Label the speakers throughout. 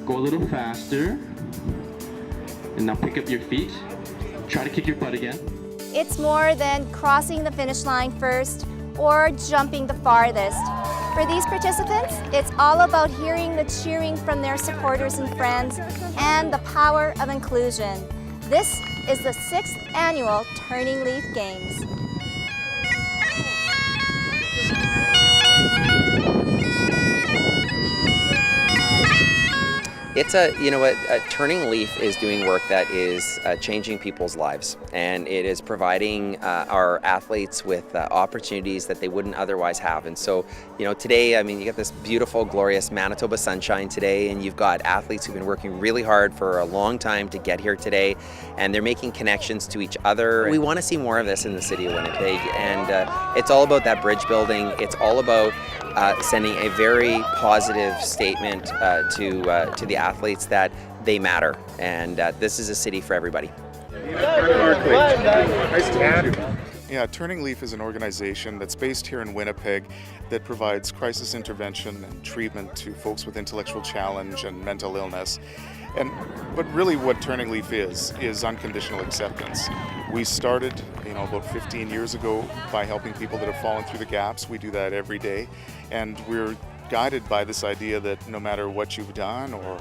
Speaker 1: Go a little faster. And now pick up your feet. Try to kick your butt again.
Speaker 2: It's more than crossing the finish line first or jumping the farthest. For these participants, it's all about hearing the cheering from their supporters and friends and the power of inclusion. This is the 6th annual Turning Leaf Games.
Speaker 3: Turning Leaf is doing work that is changing people's lives, and it is providing our athletes with opportunities that they wouldn't otherwise have. And so, today, you got this beautiful, glorious Manitoba sunshine today, and you've got athletes who've been working really hard for a long time to get here today, and they're making connections to each other. We want to see more of this in the city of Winnipeg, and it's all about that bridge building. It's all about sending a very positive statement to the athletes that they matter, and this is a city for everybody.
Speaker 4: Nice to meet you. Yeah, Turning Leaf is an organization that's based here in Winnipeg that provides crisis intervention and treatment to folks with intellectual challenge and mental illness. But really what Turning Leaf is unconditional acceptance. We started, about 15 years ago by helping people that have fallen through the gaps. We do that every day, and we're guided by this idea that no matter what you've done or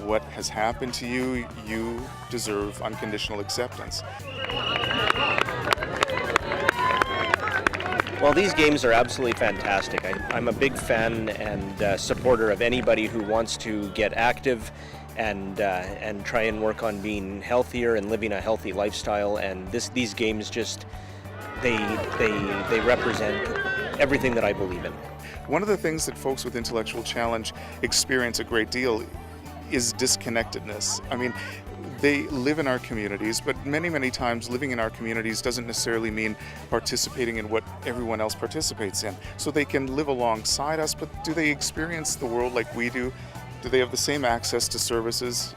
Speaker 4: what has happened to you, you deserve unconditional acceptance.
Speaker 5: Well, these games are absolutely fantastic. I'm a big fan and supporter of anybody who wants to get active and try and work on being healthier and living a healthy lifestyle. And these games just they represent everything that I believe in.
Speaker 4: One of the things that folks with intellectual challenge experience a great deal is disconnectedness. They live in our communities, but many times living in our communities doesn't necessarily mean participating in what everyone else participates in. So they can live alongside us, but do they experience the world like we do? Do they have the same access to services?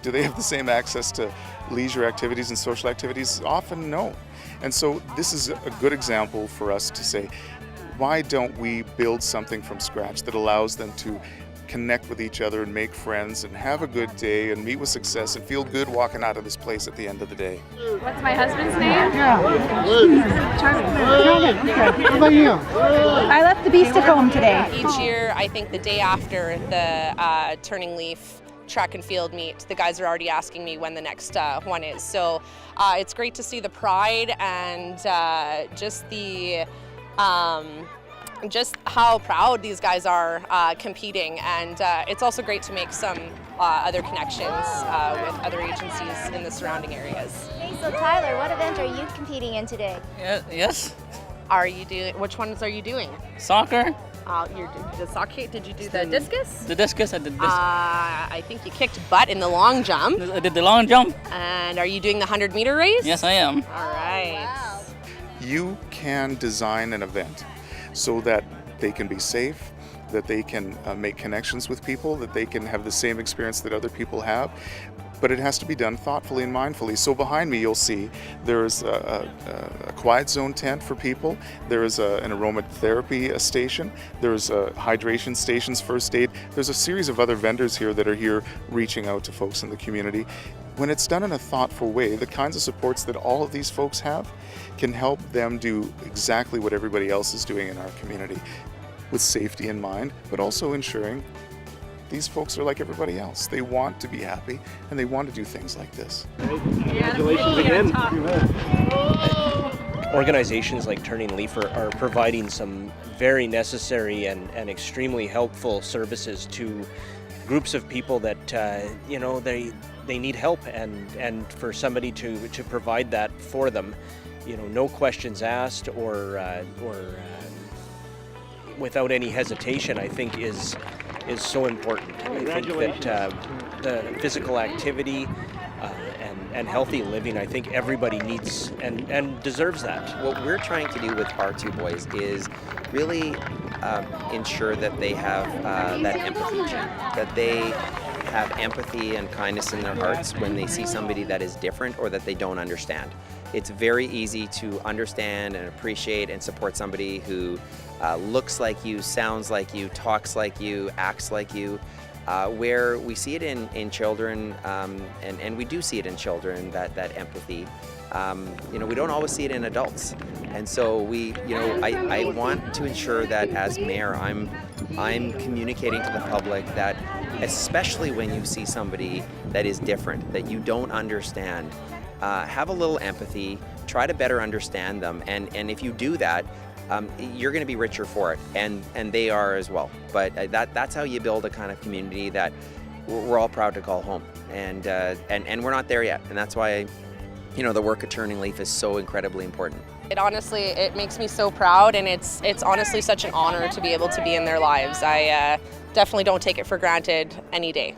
Speaker 4: Do they have the same access to leisure activities and social activities? Often no. And so this is a good example for us to say, why don't we build something from scratch that allows them to connect with each other and make friends and have a good day and meet with success and feel good walking out of this place at the end of the day.
Speaker 6: What's my husband's name?
Speaker 7: Charlie. Okay. How about you? I left the beast at home today.
Speaker 6: Each year, I think the day after the Turning Leaf track and field meet, the guys are already asking me when the next one is. So it's great to see the pride and just how proud these guys are competing, and it's also great to make some other connections with other agencies in the surrounding areas.
Speaker 2: Hey, so Tyler, what event are you competing in today?
Speaker 8: Yes.
Speaker 6: Which ones are you doing?
Speaker 8: Soccer.
Speaker 6: You're doing the soccer. Did you do the discus?
Speaker 8: The discus. I did discus.
Speaker 6: I think you kicked butt in the long jump.
Speaker 8: I did the long jump.
Speaker 6: And are you doing the 100-meter race?
Speaker 8: Yes, I am.
Speaker 6: All right.
Speaker 2: Wow.
Speaker 4: You can design an event so that they can be safe, that they can make connections with people, that they can have the same experience that other people have, but it has to be done thoughtfully and mindfully. So behind me you'll see there's a quiet zone tent for people, there is an aromatherapy station, there's hydration stations, first aid, there's a series of other vendors here that are here reaching out to folks in the community. When it's done in a thoughtful way, the kinds of supports that all of these folks have can help them do exactly what everybody else is doing in our community, with safety in mind, but also ensuring these folks are like everybody else. They want to be happy and they want to do things like this.
Speaker 5: Congratulations again. Organizations like Turning Leaf are providing some very necessary and extremely helpful services to groups of people that they need help, and for somebody to provide that for them, no questions asked or without any hesitation, I think is so important. I think that the physical activity and healthy living, I think everybody needs and deserves that.
Speaker 3: What we're trying to do with our two boys is really ensure that they have that empathy, that they have empathy and kindness in their hearts when they see somebody that is different or that they don't understand. It's very easy to understand and appreciate and support somebody who looks like you, sounds like you, talks like you, acts like you. where we see it in children, and we do see it in children, that empathy. We don't always see it in adults, and so I want to ensure that as mayor, I'm communicating to the public that, especially when you see somebody that is different, that you don't understand, have a little empathy, try to better understand them, and if you do that, you're going to be richer for it, and they are as well. But that's how you build a kind of community that we're all proud to call home, and we're not there yet, and that's why the work of Turning Leaf is so incredibly important.
Speaker 6: It makes me so proud, and it's honestly such an honor to be able to be in their lives. I definitely don't take it for granted any day.